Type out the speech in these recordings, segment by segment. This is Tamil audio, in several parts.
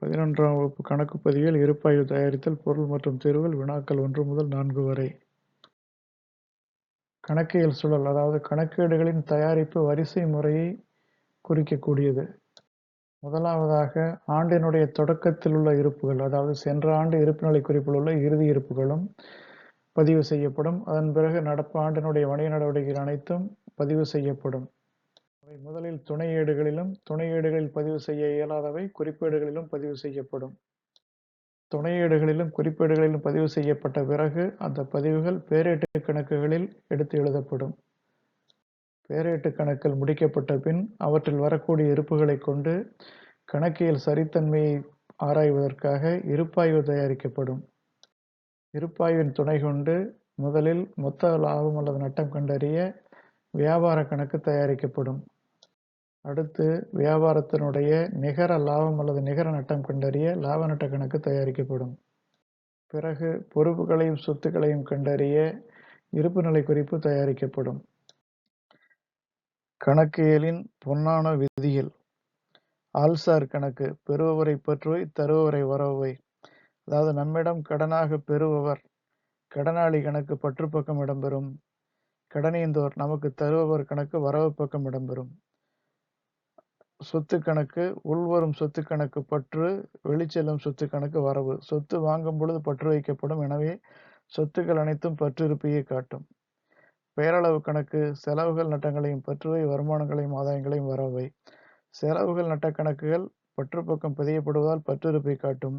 11ஆம் வகுப்பு கணக்குப் பதிவில் இருப்பாய்வு தயாரித்தல், பொருள் மற்றும் தீர்வுகள், வினாக்கள் 1 முதல் 4 வரை. கணக்கியல் சுழல், அதாவது கணக்கீடுகளின் தயாரிப்பு வரிசை முறையை குறிக்கக்கூடியது. முதலாவதாக, ஆண்டினுடைய தொடக்கத்தில் உள்ள இருப்புகள், அதாவது சென்ற ஆண்டு இருப்புநிலை குறிப்பில் உள்ள இறுதி இருப்புகளும் பதிவு செய்யப்படும். அதன் பிறகு நடப்பு ஆண்டினுடைய வணிக நடவடிக்கைகள் அனைத்தும் பதிவு செய்யப்படும். அவை முதலில் துணை ஏடுகளிலும், துணை ஏடுகளில் பதிவு செய்ய இயலாதவை குறிப்பேடுகளிலும் பதிவு செய்யப்படும். துணை ஏடுகளிலும் குறிப்பேடுகளிலும் பதிவு செய்யப்பட்ட பிறகு அந்த பதிவுகள் பேரேட்டு கணக்குகளில் எடுத்து எழுதப்படும். பேரேட்டு கணக்குகள் முடிக்கப்பட்ட பின் அவற்றில் வரக்கூடிய இருப்புகளைக் கொண்டு கணக்கியல் சரித்தன்மையை ஆராய்வதற்காக இருப்பாய்வு தயாரிக்கப்படும். இருப்பாய்வின் துணை கொண்டு முதலில் மொத்த லாபம் அல்லது நட்டம் கண்டறிய வியாபார கணக்கு தயாரிக்கப்படும். அடுத்து வியாபாரத்தினுடைய நிகர லாபம் அல்லது நிகர நட்டம் கண்டறிய லாப நட்ட கணக்கு தயாரிக்கப்படும். பிறகு பொறுப்புகளையும் சொத்துக்களையும் கண்டறிய இருப்புநிலை குறிப்பு தயாரிக்கப்படும். கணக்கியலின் பொன்னான விதிகள். ஆள்சார் கணக்கு பெறுபவரை பற்றுவை, தருபவரை வரவை. அதாவது நம்மிடம் கடனாக பெறுபவர் கடனாளி கணக்கு பற்று பக்கம் இடம்பெறும். கடனீந்தோர் நமக்கு தருபவர் கணக்கு வரவு பக்கம் இடம்பெறும். சொத்து கணக்கு உள்வரும் சொத்து கணக்கு பற்று, வெளிச்செல்லும் சொத்து கணக்கு வரவு. சொத்து வாங்கும் பொழுது பற்று வைக்கப்படும். எனவே சொத்துக்கள் அனைத்தும் பற்று இருப்பையே காட்டும். பெயரளவு கணக்கு செலவுகள் நட்டங்களையும் பற்றுவை, வருமானங்களையும் ஆதாயங்களையும் வரவை. செலவுகள் நட்ட கணக்குகள் பற்று பக்கம் பதியப்படுவதால் பற்று இருப்பை காட்டும்.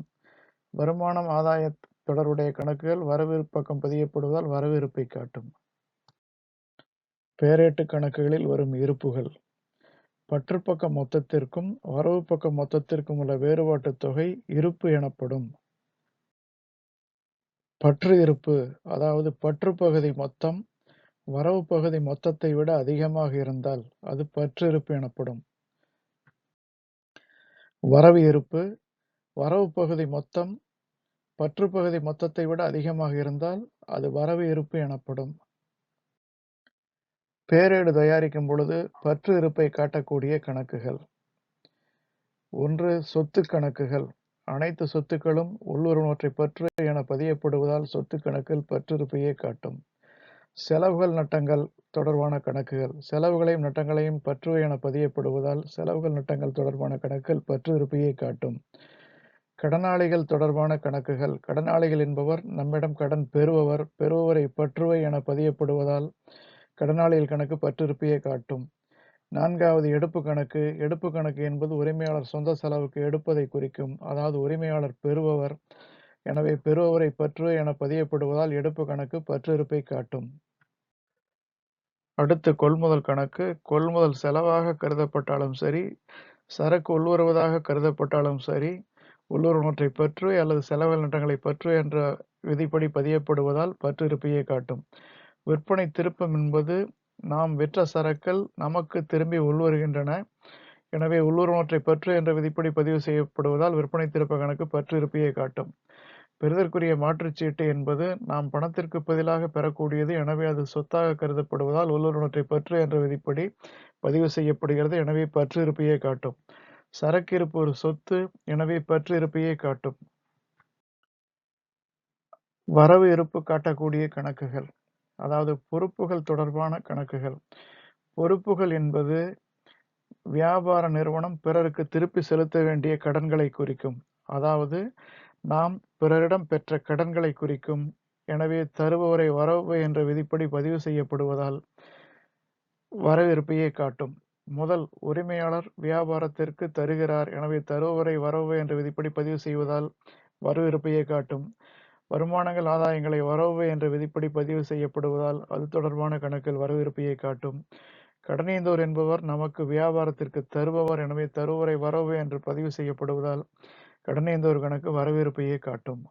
வருமானம் ஆதாய தொடர்புடைய கணக்குகள் வரவு பக்கம் பதியப்படுவதால் வரவு இருப்பை காட்டும். பேரேட்டு கணக்குகளில் வரும் இருப்புகள். பற்று பக்க மொத்தத்திற்கும் வரவு பக்க மொத்தத்திற்கும் உள்ள வேறுபாட்டு தொகை இருப்பு எனப்படும். பற்று இருப்பு, அதாவது பற்று பகுதி மொத்தம் வரவு பகுதி மொத்தத்தை விட அதிகமாக இருந்தால் அது பற்று இருப்பு எனப்படும். வரவு இருப்பு, வரவு பகுதி மொத்தம் பற்று பகுதி மொத்தத்தை விட அதிகமாக இருந்தால் அது வரவு இருப்பு எனப்படும். பேரேடு தயாரிக்கும் பொழுது பற்று இருப்பை காட்டக்கூடிய கணக்குகள். 1. சொத்து கணக்குகள். அனைத்து சொத்துக்களும் உள்ளுறுவனவற்றை பற்று என பதியப்படுவதால் சொத்து கணக்கில் பற்று இருப்பையே காட்டும். செலவுகள் நட்டங்கள் தொடர்பான கணக்குகள். செலவுகளையும் நட்டங்களையும் பற்றுவை என பதியப்படுவதால் செலவுகள் நட்டங்கள் தொடர்பான கணக்குகள் பற்று இருப்பையே காட்டும். கடனாளிகள் தொடர்பான கணக்குகள். கடனாளிகள் என்பவர் நம்மிடம் கடன் பெறுபவர், பெறுபவரை பற்றுவை என பதியப்படுவதால் கடனாளிகள் கணக்கு பற்று இருப்பையே காட்டும். 4வது எடுப்பு கணக்கு. எடுப்பு கணக்கு என்பது உரிமையாளர் சொந்த செலவுக்கு எடுப்பதை குறிக்கும். அதாவது உரிமையாளர் பெறுபவர், எனவே பெறுபவரை பற்றுவை என பதியப்படுவதால் எடுப்பு கணக்கு பற்று இருப்பை காட்டும். அடுத்து கொள்முதல் கணக்கு. கொள்முதல் செலவாக கருதப்பட்டாலும் சரி, சரக்கு உள்வருவதாக கருதப்பட்டாலும் சரி, உள்ளுறுவனவற்றை பற்றுவை அல்லது செலவு நட்டங்களை பற்று என்ற விதிப்படி பதியப்படுவதால் பற்று இருப்பையே காட்டும். விற்பனை திருப்பம் என்பது நாம் விற்ற சரக்குகள் நமக்கு திரும்பி உள்வருகின்றன. எனவே உள்ளுறுவனவற்றை பற்று என்ற விதிப்படி பதிவு செய்யப்படுவதால் விற்பனை திருப்ப கணக்கு பற்று இருப்பையே காட்டும். பெறுதற்குரிய மாற்றுச்சீட்டு என்பது நாம் பணத்திற்கு பதிலாக பெறக்கூடியது. எனவே அது சொத்தாக கருதப்படுவதால் உள்ளுறுவனவற்றை பற்று என்ற விதிப்படி பதிவு செய்யப்படுகிறது. எனவே பற்று இருப்பையே காட்டும். சரக்கு இருப்பு ஒரு சொத்து, எனவே பற்று இருப்பையே காட்டும். வரவு இருப்பு காட்டக்கூடிய கணக்குகள், அதாவது பொறுப்புகள் தொடர்பான கணக்குகள். பொறுப்புகள் என்பது வியாபார நிறுவனம் பிறருக்கு திருப்பி செலுத்த வேண்டிய கடன்களை குறிக்கும். அதாவது நாம் பிறரிடம் பெற்ற கடன்களை குறிக்கும். எனவே தருபவரை வரவு என்ற விதிப்படி பதிவு செய்யப்படுவதால் வரவு இருப்பையே காட்டும். முதல் உரிமையாளர் வியாபாரத்திற்கு தருகிறார். எனவே தருபவரை வரவு என்ற விதிப்படி பதிவு செய்வதால் வரவு இருப்பையே காட்டும். வருமானங்கள் ஆதாயங்களை வரவு என்ற விதிப்படி பதிவு செய்யப்படுவதால் அது தொடர்பான கணக்கில் வரவு இருப்பையே காட்டும். கடனீந்தோர் என்பவர் நமக்கு வியாபாரத்திற்கு தருபவர். எனவே தருபவரை வரவு என்று பதிவு செய்யப்படுவதால் கடனீந்தோர் கணக்கு வரவு இருப்பையே காட்டும்.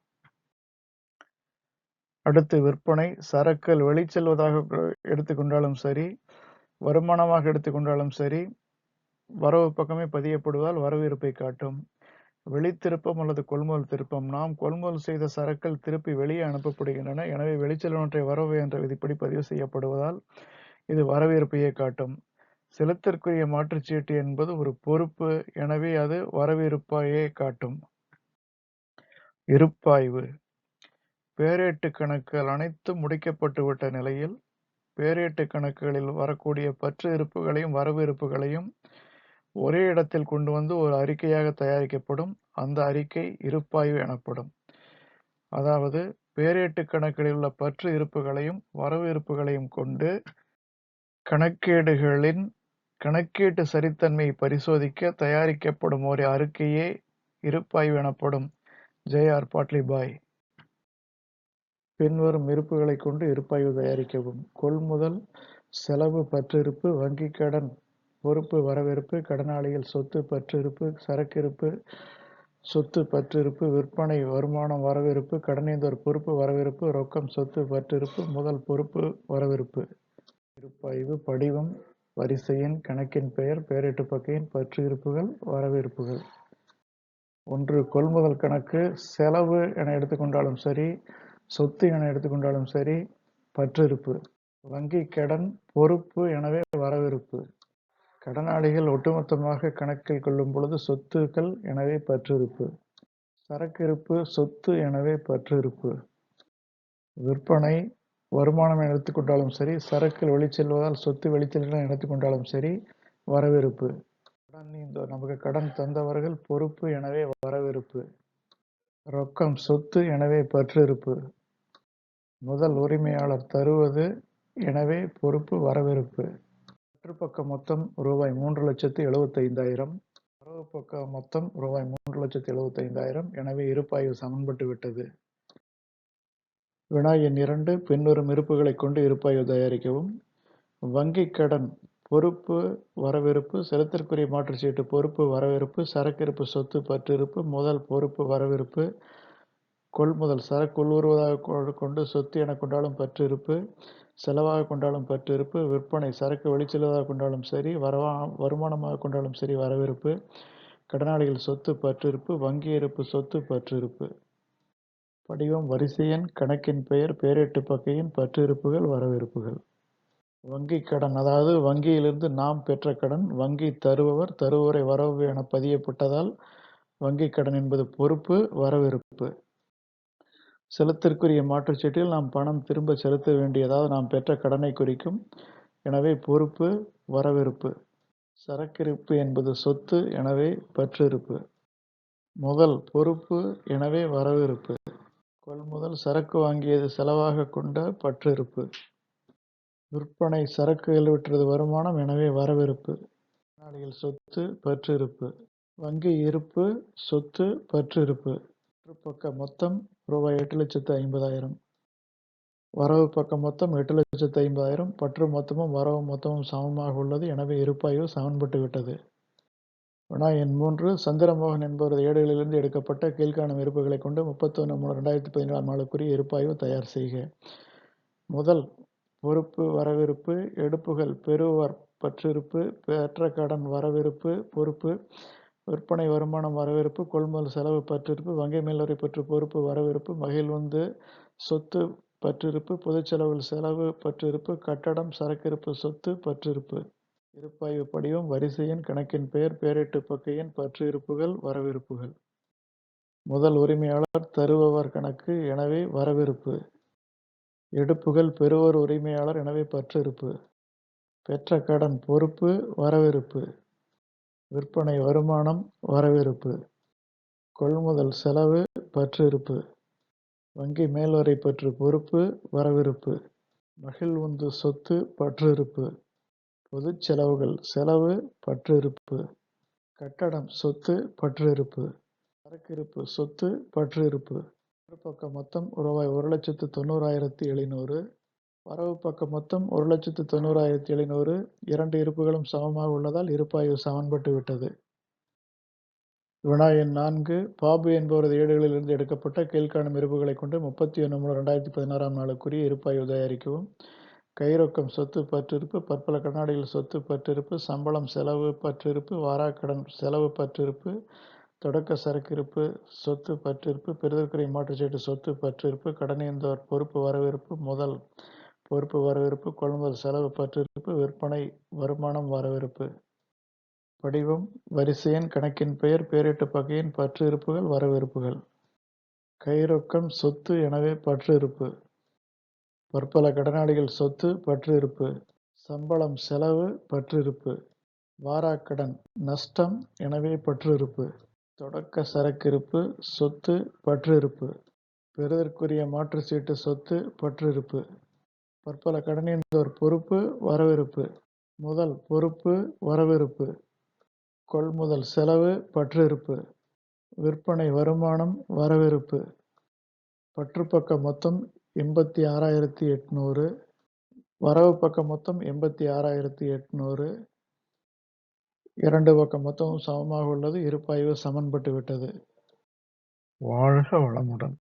அடுத்து விற்பனை. சரக்குகள் வெளிச்செல்வதாக எடுத்துக்கொண்டாலும் சரி, வருமானமாக எடுத்துக்கொண்டாலும் சரி, வரவு பக்கமே பதியப்படுவதால் வரவு இருப்பை காட்டும். வெளித்திருப்பம் அல்லது கொள்முதல் திருப்பம். நாம் கொள்முதல் செய்த சரக்குகள் திருப்பி வெளியே அனுப்பப்படுகின்றன. எனவே வெளிச்செல்வனவற்றை வரவு என்ற விதிப்படி பதிவு செய்யப்படுவதால் இது வரவு இருப்பையே காட்டும். செலுத்தற்குரிய மாற்றுச்சீட்டு என்பது ஒரு பொறுப்பு. எனவே அது வரவு இருப்பையே காட்டும். இருப்பாய்வு. பேரேட்டு கணக்குகள் அனைத்தும் முடிக்கப்பட்டுவிட்ட நிலையில் பேரேட்டு கணக்குகளில் வரக்கூடிய பற்று இருப்புகளையும் வரவு இருப்புகளையும் ஒரே இடத்தில் கொண்டு வந்து ஒரு அறிக்கையாக தயாரிக்கப்படும். அந்த அறிக்கை இருப்பாய்வு எனப்படும். அதாவது பேரேட்டு கணக்குகளில் உள்ள பற்று இருப்புகளையும் வரவு இருப்புகளையும் கொண்டு கணக்கேடுகளின் கணக்கீட்டு சரித்தன்மையை பரிசோதிக்க தயாரிக்கப்படும் ஒரு அறிக்கையே இருப்பாய்வு எனப்படும். J.R. பாட்லிபாய். பின்வரும் இருப்புகளை கொண்டு இருப்பாய்வு தயாரிக்கவும். கொள்முதல் செலவு பற்றிருப்பு, வங்கி கடன் பொறுப்பு வரவிருப்பு, கடனாளிகள் சொத்து பற்றிருப்பு, சரக்கிருப்பு சொத்து பற்றிருப்பு, விற்பனை வருமானம் வரவிருப்பு, கடனீந்தோர் பொறுப்பு வரவிருப்பு, ரொக்கம் சொத்து பற்றிருப்பு, முதல் பொறுப்பு வரவிருப்பு. இருப்பாய்வு படிவம், வரிசை எண், கணக்கின் பெயர், பேரேட்டு பக்கையின் பற்று இருப்புகள், வரவிருப்புகள். 1. கொள்முதல் கணக்கு செலவு என எடுத்துக்கொண்டாலும் சரி, சொத்து என எடுத்துக்கொண்டாலும் சரி பற்றிருப்பு. வங்கி கடன் பொறுப்பு எனவே வரவிருப்பு. கடனாளிகள் ஒட்டுமொத்தமாக கணக்கில் கொள்ளும் பொழுது சொத்துக்கள் எனவே பற்றிருப்பு. சரக்கிருப்பு சொத்து எனவே பற்றிருப்பு. விற்பனை வருமானம் என எடுத்துக்கொண்டாலும் சரி, சரக்குகள் வெளிச்செல்வதால் சொத்து வெளிச்செல்வதால் எடுத்துக்கொண்டாலும் சரி வரவிருப்பு. நமக்கு கடன் தந்தவர்கள் பொறுப்பு எனவே வரவிருப்பு. ரொக்கம் சொத்து எனவே பற்றிருப்பு. முதல் உரிமையாளர் தருவது எனவே பொறுப்பு வரவிருப்பு. பற்றுப்பக்க மொத்தம் ரூபாய் 3,75,000. வரவு பக்க மொத்தம் ரூபாய் 3,75,000. எனவே இருப்பாய்வு சமன்பட்டு விட்டது. வினா எண் 2. பின்வரும் இருப்புகளை கொண்டு இருப்பாய்வு தயாரிக்கவும். வங்கி கடன் பொறுப்பு வரவிருப்பு, செலுத்திற்குரிய மாற்றுச்சீட்டு பொறுப்பு வரவிருப்பு, சரக்கிருப்பு சொத்து பற்றிருப்பு, முதல் பொறுப்பு வரவிருப்பு, கொள்முதல் சரக்கு உள்வருவதாக கொண்டு சொத்து என கொண்டாலும் பற்றிருப்பு, செலவாக கொண்டாலும் பற்றிருப்பு, விற்பனை சரக்கு வெளிச்செல்வதாக கொண்டாலும் சரி, வருமானமாக கொண்டாலும் சரி வரவிருப்பு, கடனாளிகள் சொத்து பற்றிருப்பு, வங்கி இருப்பு சொத்து பற்றிருப்பு. படிவம், வரிசை எண், கணக்கின் பெயர், பேரேட்டு பக்கையின் பற்றிருப்புகள், வரவிருப்புகள். வங்கி கடன் அதாவது வங்கியிலிருந்து நாம் பெற்ற கடன், வங்கி தருவோரை வரவு என பதியப்பட்டதால் வங்கி கடன் என்பது பொறுப்பு வரவிருப்பு. செலுத்திற்குரிய மாற்றுச்சீட்டில் நாம் பணம் திரும்ப செலுத்த வேண்டியதாவது நாம் பெற்ற கடனை குறிக்கும். எனவே பொறுப்பு வரவிருப்பு. சரக்கிருப்பு என்பது சொத்து எனவே பற்றிருப்பு. முதல் பொறுப்பு எனவே வரவிருப்பு. கொள்முதல் சரக்கு வாங்கியது செலவாக கொண்ட பற்றிருப்பு. விற்பனை சரக்குகள் விற்றது வருமானம் எனவே வரவிருப்பு. கடனாளிகள் சொத்து பற்றிருப்பு. வங்கி இருப்பு சொத்து பற்றிருப்பு. பக்க மொத்தம் ரூபாய் 8,50,000. வரவு பக்க மொத்தம் 8,50,000. பற்று மொத்தமும் வரவு மொத்தமும் சமமாக உள்ளது. எனவே இருப்பாய்வு சமன்பட்டு விட்டது. வினா எண் 3. சந்திரமோகன் என்பவரது ஏடுகளிலிருந்து எடுக்கப்பட்ட கீழ்காணும் இருப்புகளை கொண்டு 31/3/2017 நாளுக்குரிய இருப்பாய்வு தயார் செய்க. முதல் பொறுப்பு வரவிருப்பு, எடுப்புகள் பெறுவர் பற்றிருப்பு, பெற்ற கடன் வரவிருப்பு பொறுப்பு, விற்பனை வருமானம் வரவிருப்பு, கொள்முதல் செலவு பற்றிருப்பு, வங்கி மேல்வரை பற்று பொறுப்பு வரவிருப்பு, மகிழ்வுந்து சொத்து பற்றிருப்பு, பொதுச்செலவில் செலவு பற்றிருப்பு, கட்டடம் சரக்கிருப்பு சொத்து பற்றிருப்பு. இருப்பாய்வு படிவம், வரிசை எண், கணக்கின் பெயர், பேரேட்டு பக்கையின் பற்று இருப்புகள், வரவிருப்புகள். முதல் உரிமையாளர் தருபவர் கணக்கு எனவே வரவிருப்பு. எடுப்புகள் பெறுவோர் உரிமையாளர் எனவே பற்றிருப்பு. பெற்ற கடன் பொறுப்பு வரவிருப்பு. விற்பனை வருமானம் வரவிருப்பு. கொள்முதல் செலவு பற்றிருப்பு. வங்கி மேல்வரை பற்று பொறுப்பு வரவிருப்பு. மகிழ்வுந்து சொத்து பற்றிருப்பு. பொதுச் செலவுகள் செலவு பற்றிருப்பு. கட்டடம் சொத்து பற்றிருப்பு. சரக்கிருப்பு சொத்து பற்றிருப்பு. பக்க மொத்தம் ரூபாய் 1,90,700. வரவு பக்க மொத்தம் 1,90,700. இரண்டு இருப்புகளும் சமமாக உள்ளதால் இருப்பாய்வு சமன்பட்டு விட்டது. வினா எண் 4. பாபு என்பவரது ஏடுகளிலிருந்து எடுக்கப்பட்ட கீழ்காணும் இருப்புகளை கொண்டு 31/3/2016 நாளுக்குரிய இருப்பாய்வு தயாரிக்கவும். கைரொக்கம் சொத்து பற்றிருப்பு, பற்பல கடனாளிகள் சொத்து பற்றிருப்பு, சம்பளம் செலவு பற்றிருப்பு, வாராக்கடன் செலவு பற்றிருப்பு, தொடக்க சரக்கிருப்பு சொத்து பற்றிருப்பு, பெறுதற்குரிய மாற்றுச்சீட்டு சொத்து பற்றிருப்பு, கடனீந்தோர் பொறுப்பு வரவிருப்பு, முதல் பொறுப்பு வரவிருப்பு, கொள்முதல் செலவு பற்றிருப்பு, விற்பனை வருமானம் வரவிருப்பு. படிவம், வரிசை எண், கணக்கின் பெயர், பேரேட்டு பக்கையின் பற்று இருப்புகள், வரவிருப்புகள். கைரொக்கம் சொத்து எனவே பற்று இருப்பு. பற்பல கடனாளிகள் சொத்து பற்று இருப்பு. சம்பளம் செலவு பற்று இருப்பு. வாராக்கடன் நஷ்டம் எனவே பற்று இருப்பு. தொடக்க சரக்கிருப்பு சொத்து பற்று இருப்பு. பெறுதற்குரிய மாற்று சீட்டு சொத்து பற்று இருப்பு. பற்பல கடனீந்தோர் பொறுப்பு வரவிருப்பு. முதல் பொறுப்பு வரவிருப்பு. கொள்முதல் செலவு பற்று இருப்பு. விற்பனை வருமானம் வரவிருப்பு. பற்று பக்க மொத்தம் 86,800. வரவு பக்க மொத்தம் 86,800. இரண்டு பக்க மொத்தமும் சமமாக உள்ளது. இருப்பாய்வு சமன்பட்டு விட்டது. வாழ்க வளமுடன்.